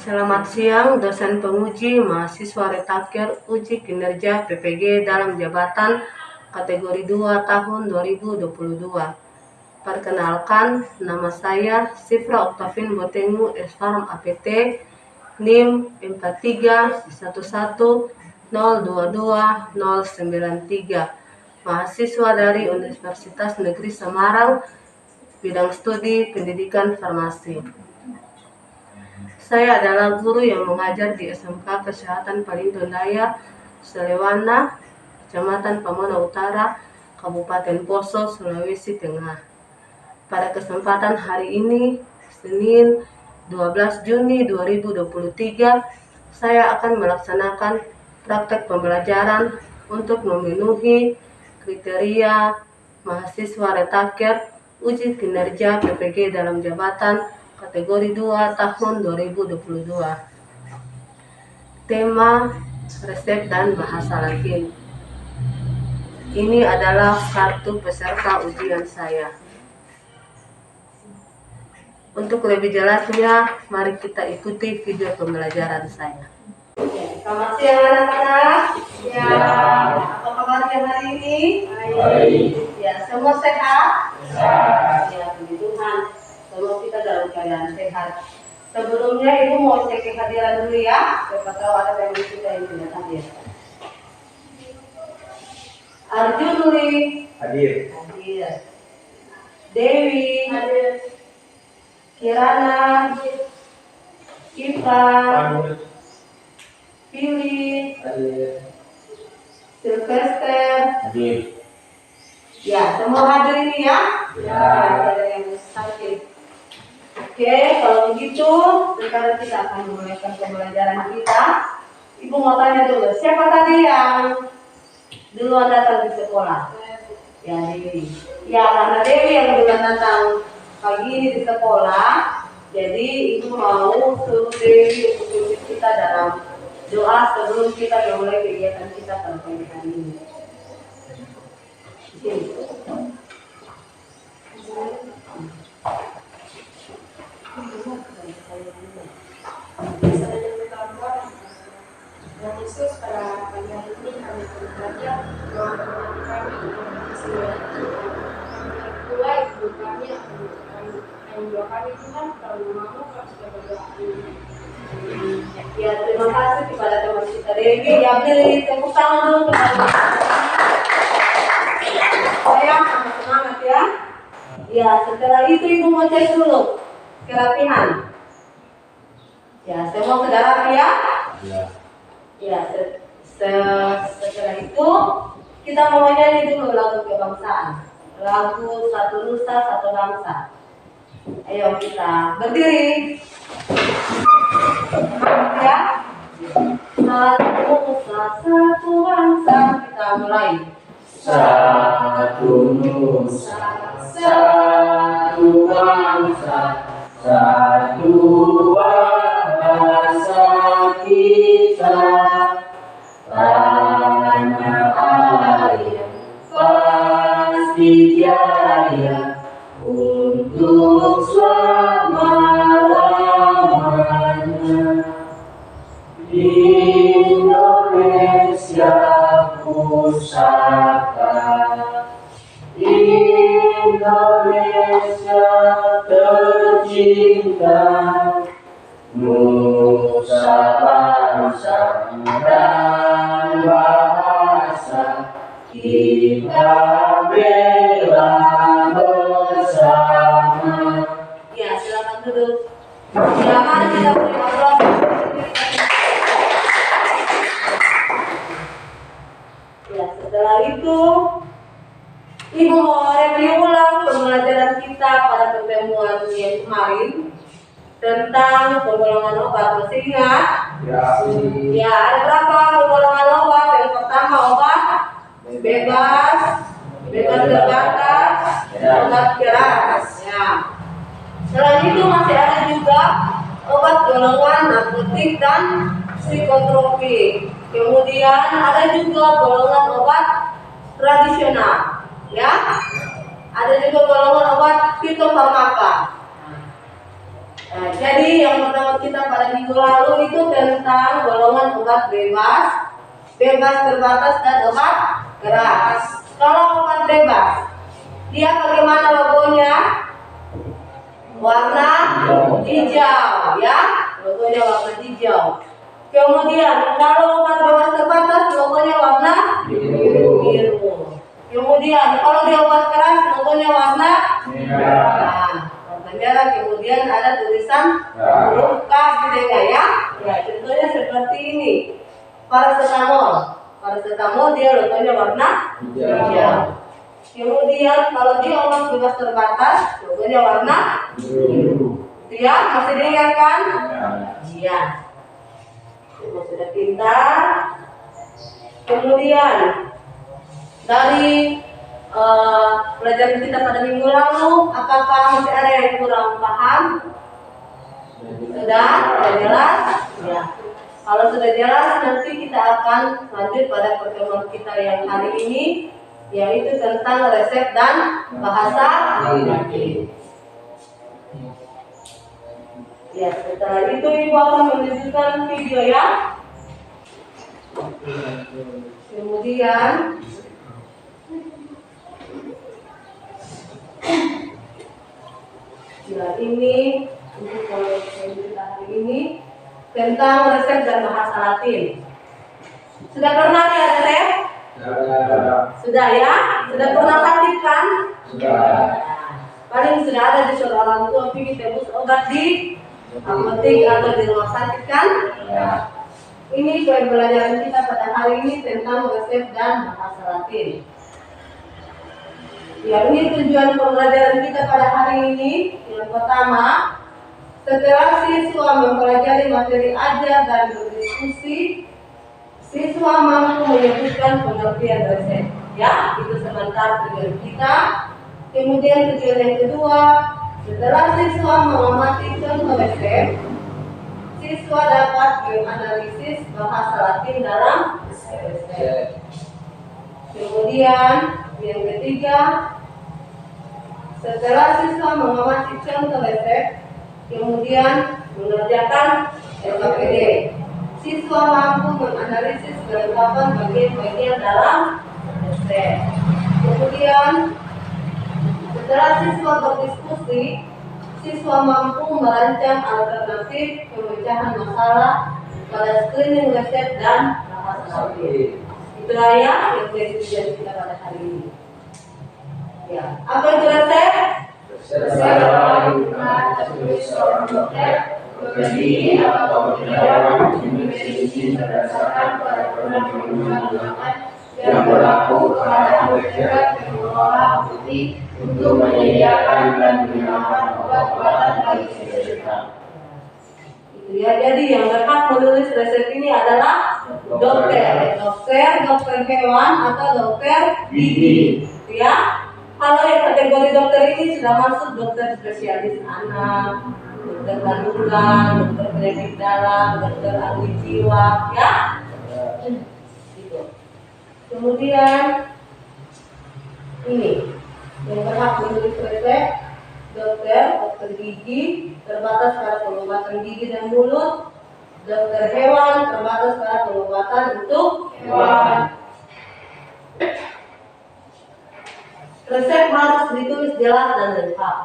Selamat siang, dosen penguji, mahasiswa retaker uji kinerja PPG dalam jabatan kategori 2 tahun 2022. Perkenalkan, nama saya Sifra Oktavin Botengu Esfarm APT, NIM 43110220093, mahasiswa dari Universitas Negeri Semarang, bidang studi pendidikan farmasi. Saya adalah guru yang mengajar di SMK Kesehatan Palindo Daya, Selewana, Kecamatan Pamona Utara, Kabupaten Poso, Sulawesi Tengah. Pada kesempatan hari ini, Senin 12 Juni 2023, saya akan melaksanakan praktek pembelajaran untuk memenuhi kriteria mahasiswa retaker uji kinerja PPG dalam jabatan kategori 2 tahun 2022. Tema, resep dan bahasa Latin. Ini adalah kartu peserta ujian saya. Untuk lebih jelasnya, mari kita ikuti video pembelajaran saya. Selamat siang anak-anak. Ya, apa kabarnya hari ini? Baik. Ya, semua sehat? Sehat. Ya, puji Tuhan. Semoga kita dalam keadaan sehat. Sebelumnya Ibu mau cek kehadiran dulu ya. Siapa tahu ada yang kita yang tidak hadir. Arjuni hadir. Hadir. Dewi hadir. Kirana hadir. Ivan Pilih hadir. Sylvester hadir. Ya, semua hadir ini ya. Ya. Ada yang sakit. Oke, kalau begitu, sekarang kita akan memulaikan pembelajaran kita. Ibu mau tanya dulu, siapa tadi yang duluan datang di sekolah? Ya, Dewi. Ya, karena Dewi yang duluan datang pagi ini di sekolah, jadi Ibu mau suruh Dewi untuk pimpin kita dalam doa sebelum kita memulai kegiatan kita pada pagi hari ini. Yang khusus pada pagi hari ini kami belajar doa kami mulai sebelum kami akan doakan Tuhan kalau mau kami sudah berdoa. Ya, terima kasih kepada teman kita Dewi. Ya, beri tepuk tangan dulu kepada saya, sama semangat ya. Ya, setelah itu Ibu mau cek dulu kerapihan. Ya, semua sudah rapi ya? Ya. Ya, setelah itu kita mau nyanyi dulu lagu kebangsaan. Lagu Satu Nusa Satu Bangsa. Ayo kita berdiri. Ya. Satu Nusa Satu Bangsa. Kita mulai. Satu Nusa Satu Bangsa, satu bahasa kita, tanah air pasti jaya untuk selama-lamanya. Indonesia pusaka, Indonesia tercinta, nusa bangsa dan bahasa kita bela bersama. Ya, silakan duduk. Ya, mari kita ngobrol. Ya, setelah itu Ibu mau review ulang pembelajaran kita pada pertemuan yang kemarin tentang penggolongan obat. Masih ingat? Ya. Ya, ada berapa penggolongan obat? Yang pertama obat bebas terbatas, obat keras. Ya. Selain itu masih ada juga obat golongan narkotik dan psikotropik. Kemudian ada juga golongan obat tradisional. Ya, ada juga golongan obat fitofarmaka. jadi yang pertama kita pada minggu lalu itu tentang golongan obat bebas, bebas terbatas dan obat keras. Kalau obat bebas, dia bagaimana logonya? Warna hijau, ya, logonya warna hijau. Kemudian kalau obat bebas terbatas, logonya warna biru. Kemudian kalau dia obat keras, logonya warna merah. Warna merah. Kemudian ada tulisan huruf K gitu ya. Ya, contohnya seperti ini. Paracetamol. Paracetamol dia logonya warna hijau. Kemudian kalau dia obat bebas terbatas, logonya warna biru. Ya, masih diingat kan? Iya. Sudah pintar. Kemudian dari pelajaran kita pada minggu lalu, apakah masih ada yang kurang paham? Sudah jelas? Ya. Kalau sudah jelas, nanti kita akan lanjut pada pertemuan kita yang hari ini, yaitu tentang resep dan bahasa penyakit. Ya, setelah itu Ibu akan menunjukkan video ya. Kemudian ya, ini untuk pelajaran kita hari ini tentang resep dan bahasa Latin. Sudah pernah lihat resep? Sudah ya? Sudah pernah praktik kan? Sudah. Paling sudah ada di surat orang tua pergi tebus obat di apotek atau di rumah sakit kan? Ya. Ini pembelajaran kita pada hari ini tentang resep dan bahasa Latin. Ya, ini tujuan pembelajaran kita pada hari ini. Yang pertama, setelah siswa mempelajari materi ajar dan berdiskusi, siswa mampu menyebutkan pengertian resep. Ya, itu sebentar tujuan kita. Kemudian tujuan yang kedua, setelah siswa mengamati contoh resep, siswa dapat menganalisis bahasa Latin dalam resep. Kemudian yang ketiga, setelah siswa mengamati contoh resep, kemudian mengerjakan SKPD, siswa mampu menganalisis kelengkapan bagian-bagian dalam resep. Kemudian setelah siswa berdiskusi, siswa mampu merancang alternatif pemecahan masalah pada screening resep dan bahasa Latin. Itulah ya yang menjadi tujuan kita pada hari ini. Ya, apa itu resep? Resep adalah tulis seorang dokter berdiri atau berjalan medisi berdasarkan pada perundang-undangan yang berlaku kepada anggota pengelola apotek untuk menyediakan dan menggunakan obat-obatan bagi kesehatan. Itu ya, jadi yang berhak menulis resep ini adalah dokter hewan atau dokter gigi. Ya, kalau yang kategori dokter ini sudah masuk dokter spesialis anak, dokter kandungan, dokter penyakit dalam, dokter ahli jiwa, ya. Gitu. Kemudian ini yang berhak menulis resep dokter gigi terbatas pada pengobatan gigi dan mulut, dokter hewan terbatas pada pengobatan untuk hewan. Resep harus ditulis jelas dan lengkap.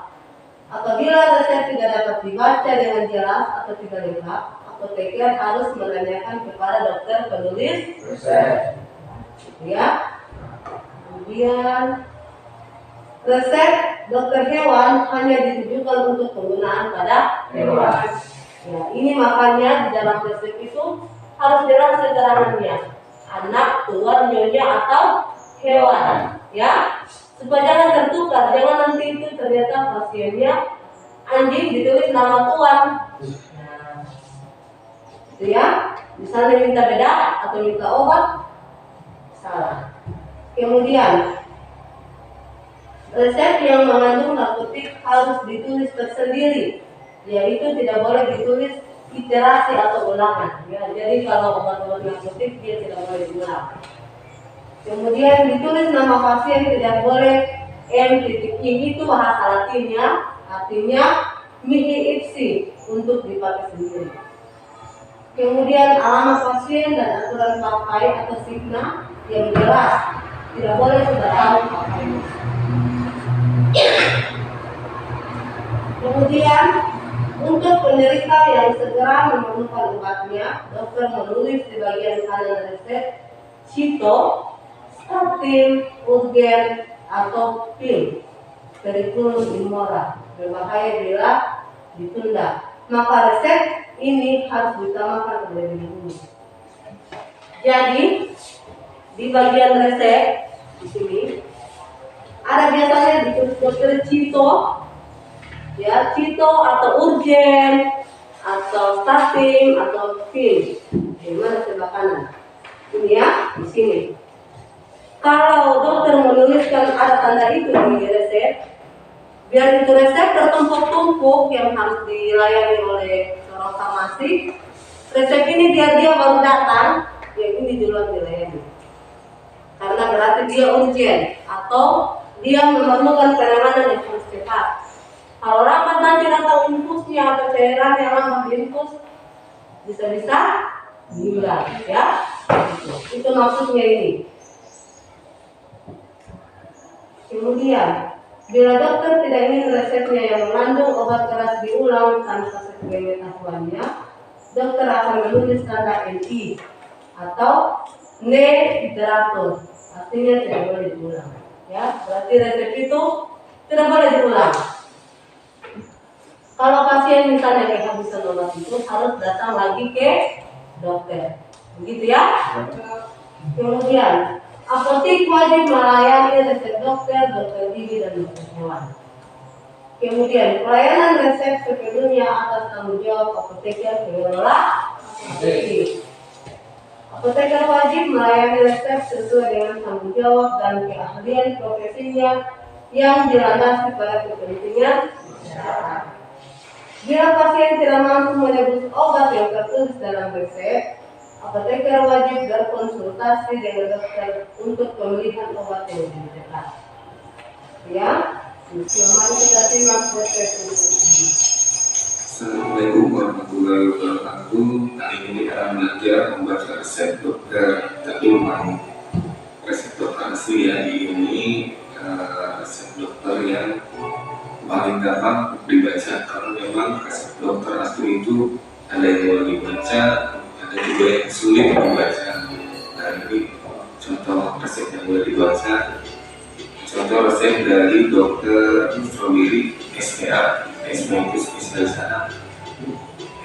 Apabila resep tidak dapat dibaca dengan jelas atau tidak lengkap, apoteker harus menanyakan kepada dokter penulis resep. Ya. Kemudian resep dokter hewan hanya ditujukan untuk penggunaan pada hewan. Ya, ini makanya di dalam resep itu harus jelas keterangannya, anak, tuan, nyonya atau hewan. Ya, supaya jangan tertukar, jangan nanti itu ternyata pasiennya anjing ditulis nama tuan. Nah, itu ya, misalnya minta beda atau minta obat, salah. Kemudian resep yang mengandung narkotik harus ditulis tersendiri, yaitu tidak boleh ditulis iterasi atau ulangan. Ya, jadi kalau obat-obat narkotik dia tidak boleh diulang. Kemudian ditulis nama pasien, tidak boleh M.I. itu bahasa Latinnya, artinya mihi ipsi, untuk dipakai sendiri. Kemudian alamat pasien dan aturan pakai atau signa yang jelas, tidak boleh sudah tahu pakai. Kemudian untuk penderita yang segera memerlukan obatnya, dokter menulis di bagian kanan resep cito, statin, urgen, atau pil, periculum in mora, berbahaya bila ditunda. Maka resep ini harus diutamakan terlebih dahulu. Jadi di bagian resep di sini ada biasanya ditulis dokter cito, ya cito atau urgen atau statin atau pil. Di mana sebelah kanan? Ini ya di sini. Kalau dokter menuliskan ada tanda itu di resep, biar itu resep tertumpuk-tumpuk yang harus dilayani oleh seorang farmasi, resep ini biar dia baru datang, yang ini duluan dilayani. Karena berarti dia urgen atau dia memerlukan penanganan yang harus cepat. Kalau lambat nanti datang infusnya atau cairan yang lambat diinfus, bisa-bisa hilang, ya. Itu maksudnya ini. Kemudian, bila dokter tidak ingin resepnya yang mengandung obat keras diulang tanpa sesuai pengetahuannya, dokter akan menulis tanda NI atau ne-hidrator, artinya tidak boleh diulang. Ya, berarti resep itu tidak boleh diulang. Kalau pasien misalnya kehabisan obat itu harus datang lagi ke dokter, begitu ya. Kemudian apotek wajib melayani resep dokter, dokter gigi, dan dokter hewan. Kemudian pelayanan resep sepenuhnya atas tanggung jawab apoteker pengelola apotek. Apoteker wajib melayani resep sesuai dengan tanggung jawab dan keahlian profesinya yang dilandasi pada kepentingan masyarakat. Bila pasien tidak mampu menebus obat yang tertulis dalam resep, apoteker wajib berkonsultasi dengan dokter untuk pemilihan obat yang lebih tepat. Ya, mari kita simak resep ini. Assalamualaikum warahmatullahi wabarakatuh. Kali ini kita akan belajar membaca resep dokter. Tapi memang resep dokter asli ya, ini resep dokter yang paling gampang dibaca. Karena memang resep dokter asli itu ada yang boleh dibaca, ada juga yang sulit dibaca. Nah, ini contoh resep yang boleh dibaca. Contoh resep dari dokter Strawberry SPA. SPA itu spesialis anak.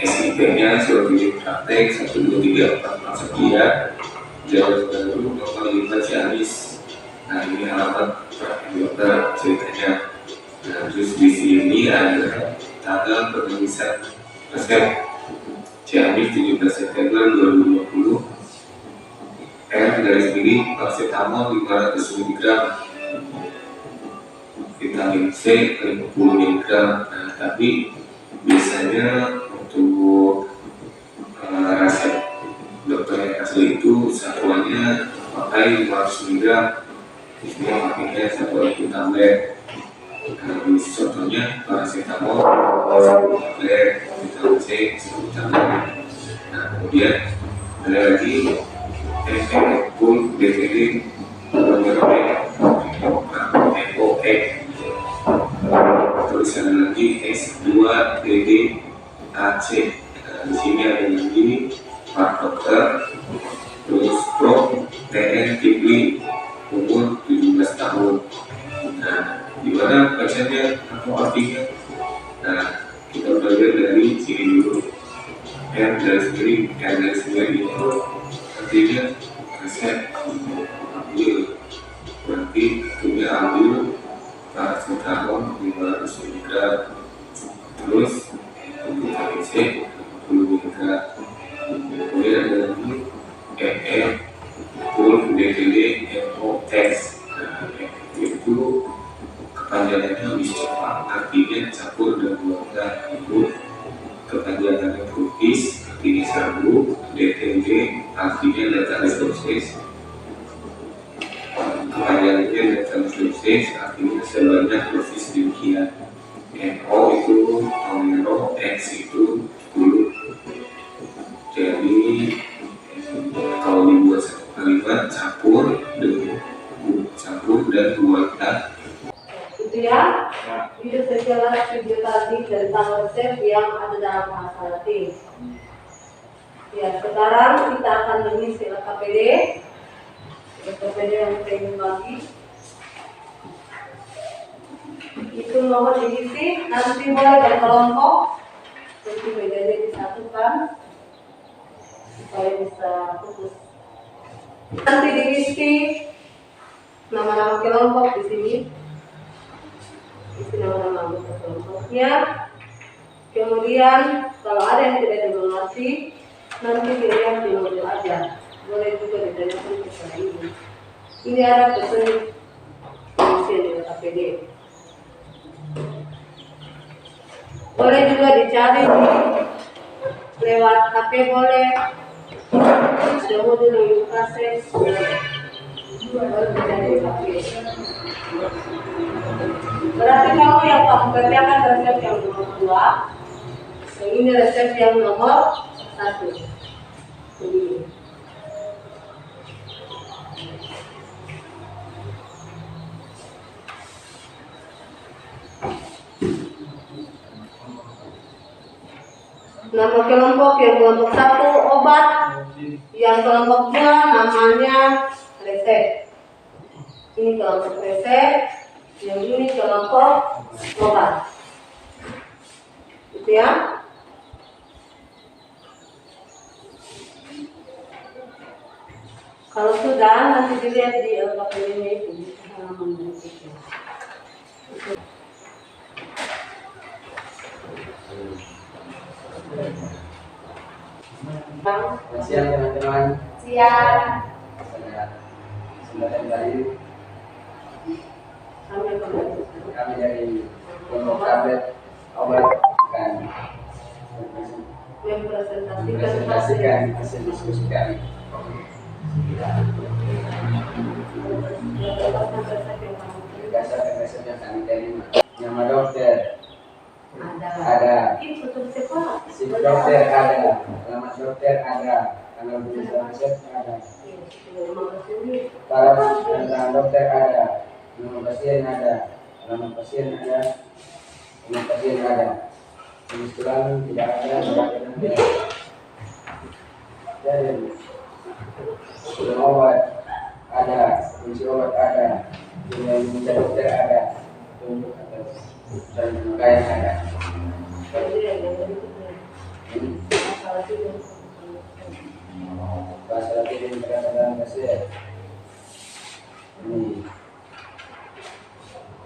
SIP-nya surat izin praktek 1234 sekian. Jawa Baru nomor 5 Ciamis. Nah, ini alamat praktek dokter ceritanya. Nah, terus di sini ada tanggal penulisan resep Ciamis 17 September 2020. Garis miring paracetamol 500 mg, vitamin C 50 mg. Nah, tapi biasanya untuk resep dokter yang asli itu satuannya pakai 500 mg. Di sini pakainya satu tablet. Nah, contohnya paracetamol 1 tablet, vitamin C 1 tablet. Nah, kemudian ada lagi full DTD MOE. Terus ada lagi S2DD AC. Nah, di sini ada lagi Pak Dokter, terus Prof TN Kipli, umur 17 tahun. Nah, di mana bacanya atau artinya? Nah, kita belajar dari sini dulu. Garis miring itu artinya resep ambil, berarti punya ambil paracetamol 500 mg, terus vitamin C 50 mg. Kemudian ada lagi full DTD MOX. Itu kepanjangannya bisa cepat, artinya campur dan keluarga ibu. Kepanjangannya pupis, artinya serbu. DTD artinya datalis dosis. Kepanjangannya datalis dosis artinya sebanyak dosis demikian. NO itu nomero, X itu Ya, itu sejelas video tadi tentang resep yang ada dalam bahasa Latin. Ya, sekarang kita akan mengisi LKPD. LKPD yang saya bagi. Itu nomor diisi, nanti mulai dari kelompok, nanti bedanya disatukan supaya bisa fokus. Nanti diisi nama-nama kelompok di sini. Isi nama-nama anggota kelompoknya. Kemudian kalau ada yang tidak dimengerti, nanti dilihat di modul aja. Boleh juga ditanyakan ke saya ini. Ini ada pesan isi di KPD. Boleh juga dicari lewat HP boleh. Ada modul yang kasih. Baru dicari di HP. Berarti kamu yang kamu kerjakan resep yang nomor 2. Ini resep yang nomor 1. Ini. Nama kelompok yang kelompok 1 obat, yang kelompok 2 namanya resep. Ini kelompok resep, yang ini kelompok obat. Gitu ya. Kalau sudah nanti dilihat di LKPD itu di halaman berikutnya. Siang teman-teman. Siang. Saya kesempatan dari kami dari kelompok tablet obat akan mempresentasikan hasil diskusi kami. Berdasarkan resep yang kami terima. Nama dokter ada, sip dokter ada, alamat dokter ada, tanggal tulisan resep ada, taraf dan tangan dokter ada, nama pasien ada, alamat pasien ada, nama pasien ada, jenis tulang tidak ada, tidak ada. Jadi film obat ada, fungsi obat ada, jumlah minta dokter ada, untuk dan kain ada. Bahasa Latin yang terkata dalam resep. Ini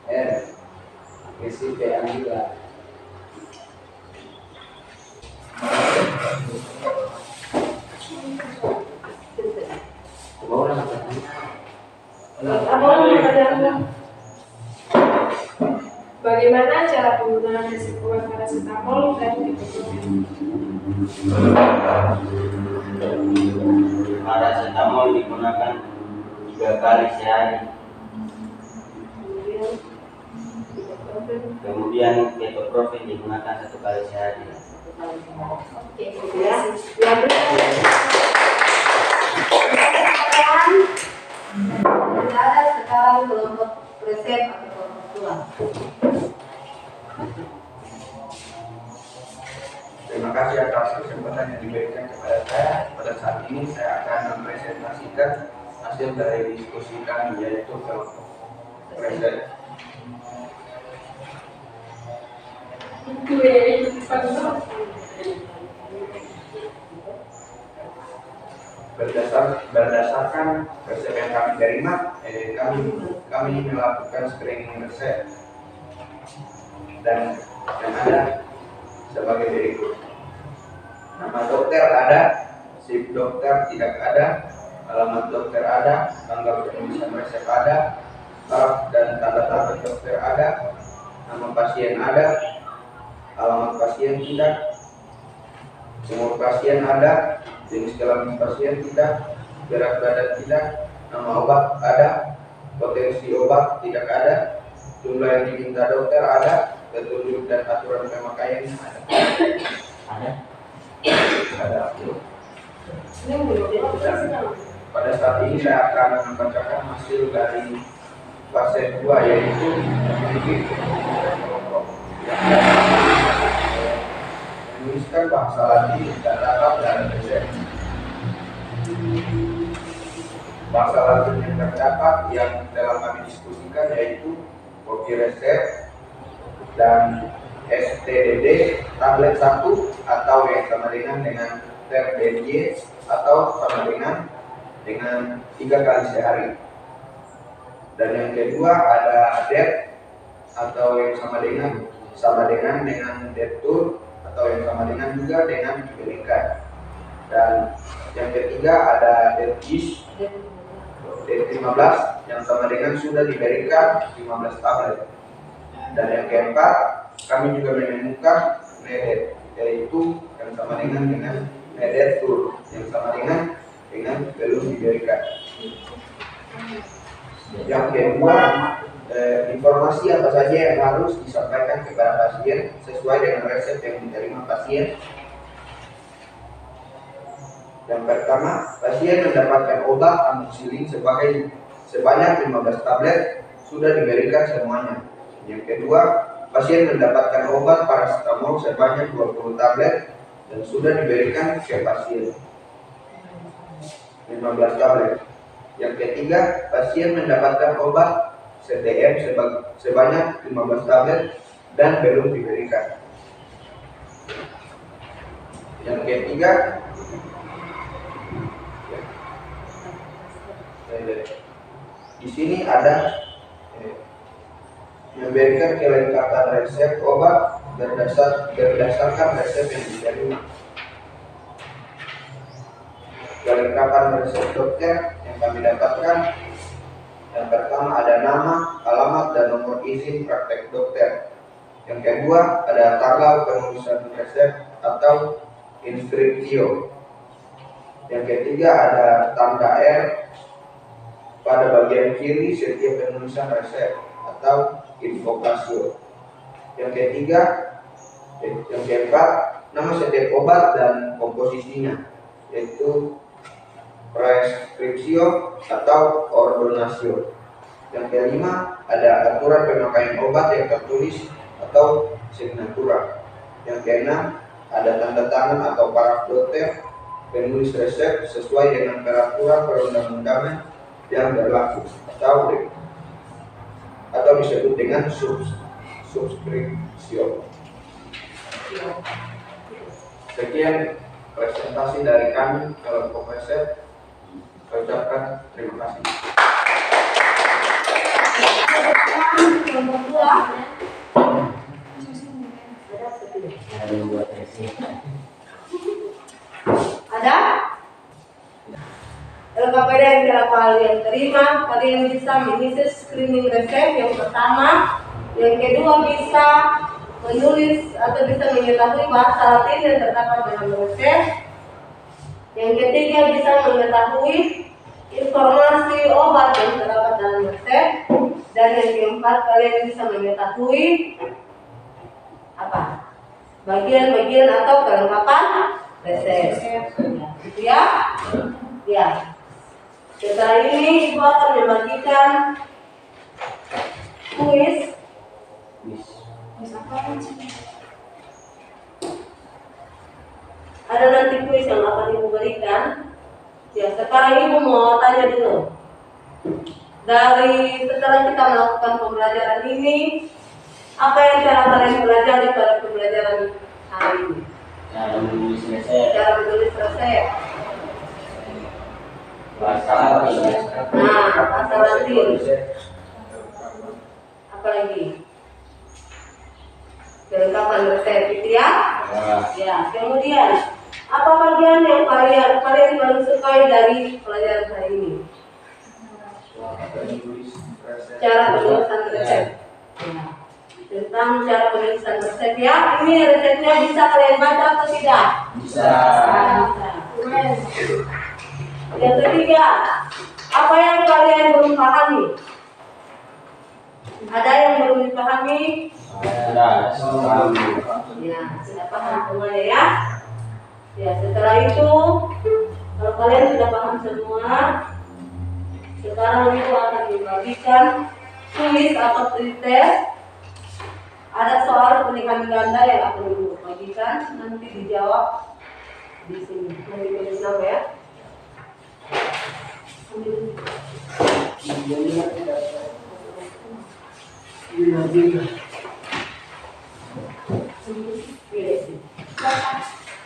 R RCP Anggila. Bagaimana cara penggunaan resep obat paracetamol dan ibuprofen? Paracetamol digunakan 3 kali sehari. Kemudian ketoprofen digunakan 1 kali sehari. Oke, ya. Ada sekarang kelompok resep atau kelompok 2. Terima kasih atas kesempatan yang diberikan kepada saya. Pada saat ini saya akan mempresentasikan hasil dari diskusi kami, yaitu kelompok resep. Berdasarkan resep yang kami terima, kami melakukan screening resep dan yang ada sebagai berikut. Nama dokter ada, sip dokter tidak ada, alamat dokter ada, tanggal penulisan resep ada, taraf dan tanda tangan dokter ada, nama pasien ada, alamat pasien tidak, umur pasien ada, jenis kelamin pasien tidak, berat badan tidak, nama obat ada, potensi obat tidak ada, jumlah yang diminta dokter ada, petunjuk dan aturan pemakaian ada. Ada. Dan pada saat ini saya akan membacakan hasil dari fase 2 yaitu memiliki kelompok menuliskan bahasa Latin dan dapat dalam resep. Bahasa Latin yang terdapat yang telah kami diskusikan yaitu kopi resep dan STDD tablet 1 atau yang sama dengan TERDY atau sama dengan 3 kali sehari. Dan yang kedua ada DET atau yang sama dengan DETUR atau yang sama dengan juga dengan diberikan. Dan yang ketiga ada DETGIS DET15 yang sama dengan sudah diberikan 15 tablet. Dan yang keempat kami juga menemukan MEDET yaitu yang sama dengan MEDETUR yang sama dengan belum diberikan. Yang kedua, informasi apa saja yang harus disampaikan kepada pasien sesuai dengan resep yang diterima pasien. Yang pertama, pasien mendapatkan obat amoxicillin sebanyak 15 tablet sudah diberikan semuanya. Yang kedua, pasien mendapatkan obat paracetamol sebanyak 20 tablet dan sudah diberikan ke pasien 15 tablet. Yang ketiga, pasien mendapatkan obat CTM sebanyak 15 tablet dan belum diberikan. Yang ketiga, di sini ada memberikan kelengkapan resep obat berdasarkan resep yang diterima. Kelengkapan resep dokter yang kami dapatkan, yang pertama ada nama, alamat, dan nomor izin praktek dokter. Yang kedua ada tanggal penulisan resep atau inskripsio. Yang ketiga ada tanda R pada bagian kiri setiap penulisan resep atau invokasio. Yang keempat nama setiap obat dan komposisinya yaitu preskripsio atau ordonasio. Yang kelima ada aturan pemakaian obat yang tertulis atau signatura. Yang keenam ada tanda tangan atau paraf dokter penulis resep sesuai dengan peraturan perundang-undangan yang berlaku atau disebut dengan subskripsio. Sekian presentasi dari kami kelompok resep. Saya ucapkan terima kasih. Ada? LKPD yang telah kalian terima, kalian bisa mengisi screening resep yang pertama. Yang kedua bisa menulis atau bisa mengetahui bahasa Latin yang terdapat dalam resep. Yang ketiga bisa mengetahui informasi obat yang terdapat dalam resep. Dan yang keempat kalian bisa mengetahui apa? Bagian-bagian atau kelengkapan resep. Gitu ya? Ya. Setelah ini Ibu akan membagikan kuis. Ada nanti kuis yang akan Ibu berikan. Ya, sekarang Ibu mau tanya dulu. Dari setelah kita melakukan pembelajaran ini, apa yang telah kalian pelajari pada pembelajaran hari ini? Cara menulis resep. Cara menulis resep. Bahasa Latin. Nah, bahasa Latin. Apa lagi? Kelengkapan resep itu ya? Ya. Kemudian, apa bagian yang kalian paling sukai dari pelajaran hari ini? Cara penulisan resep. Ya. Tentang cara penulisan resep ya. Ini resepnya bisa kalian baca atau tidak? Bisa. Yang ketiga, apa yang kalian belum pahami? Ada yang belum dipahami? Sudah. Ya, sudah paham semuanya ya. Ya, setelah itu, kalau kalian sudah paham semua, sekarang Ibu akan membagikan tulis atau pretest. Ada soal pernikahan ganda yang akan ibu bagikan, nanti dijawab di sini. Mau ditulis nama ya.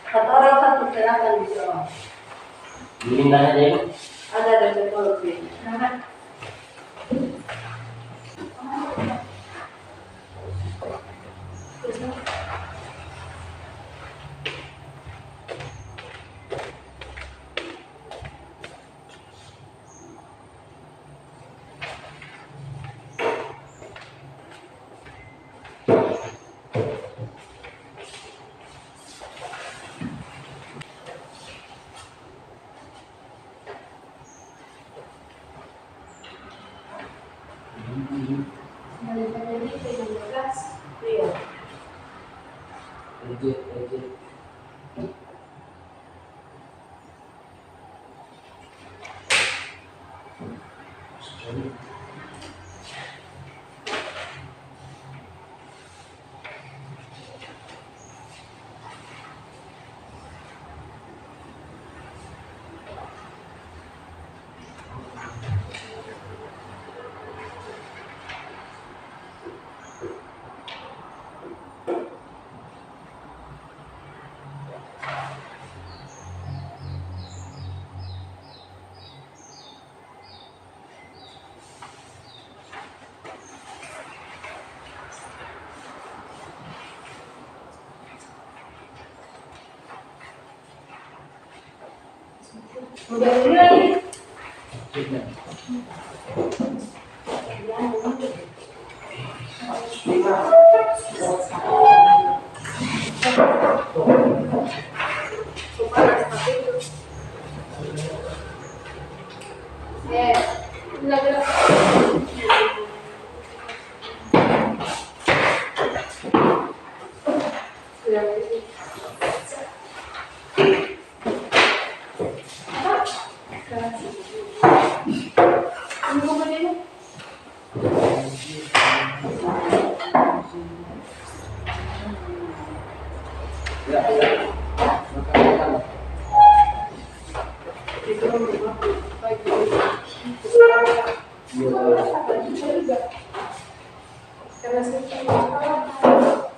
Satu orang satu silakan dijawab. Mendingan aja ya. Ada dari psikologi. Silakan. Iya. Udah mulai.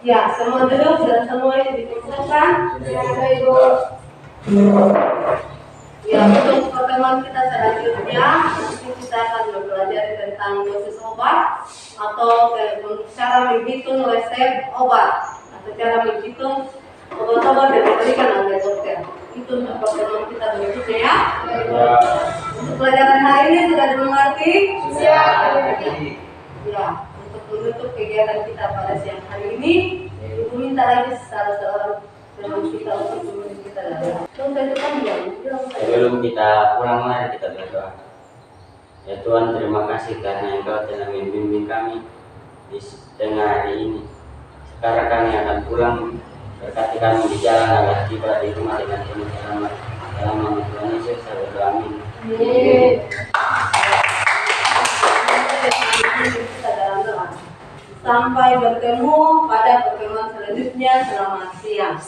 Ya, semua duduk dan semua ini dikumpulkan. Ya, Ibu. Ya, untuk pertemuan kita selanjutnya, nanti kita akan mempelajari tentang dosis obat atau cara menghitung resep obat atau cara menghitung obat-obat yang diberikan oleh dokter. Itu untuk pertemuan kita berikutnya ya. Untuk pelajaran hari ini sudah dimengerti? Ya, untuk menutup kegiatan kita pada siang hari ini, Ibu minta lagi salah seorang teman kita untuk menulis kita lagi. Sebelum kita pulang, mari kita berdoa. Ya Tuhan, terima kasih karena Engkau telah membimbing kami di tengah hari ini. Sekarang kami akan pulang, berkati kami di jalan agar tiba di rumah dengan penuh selamat. Dalam nama Tuhan Yesus, saya berdoa, amin. Sampai bertemu pada pertemuan selanjutnya. Selamat siang.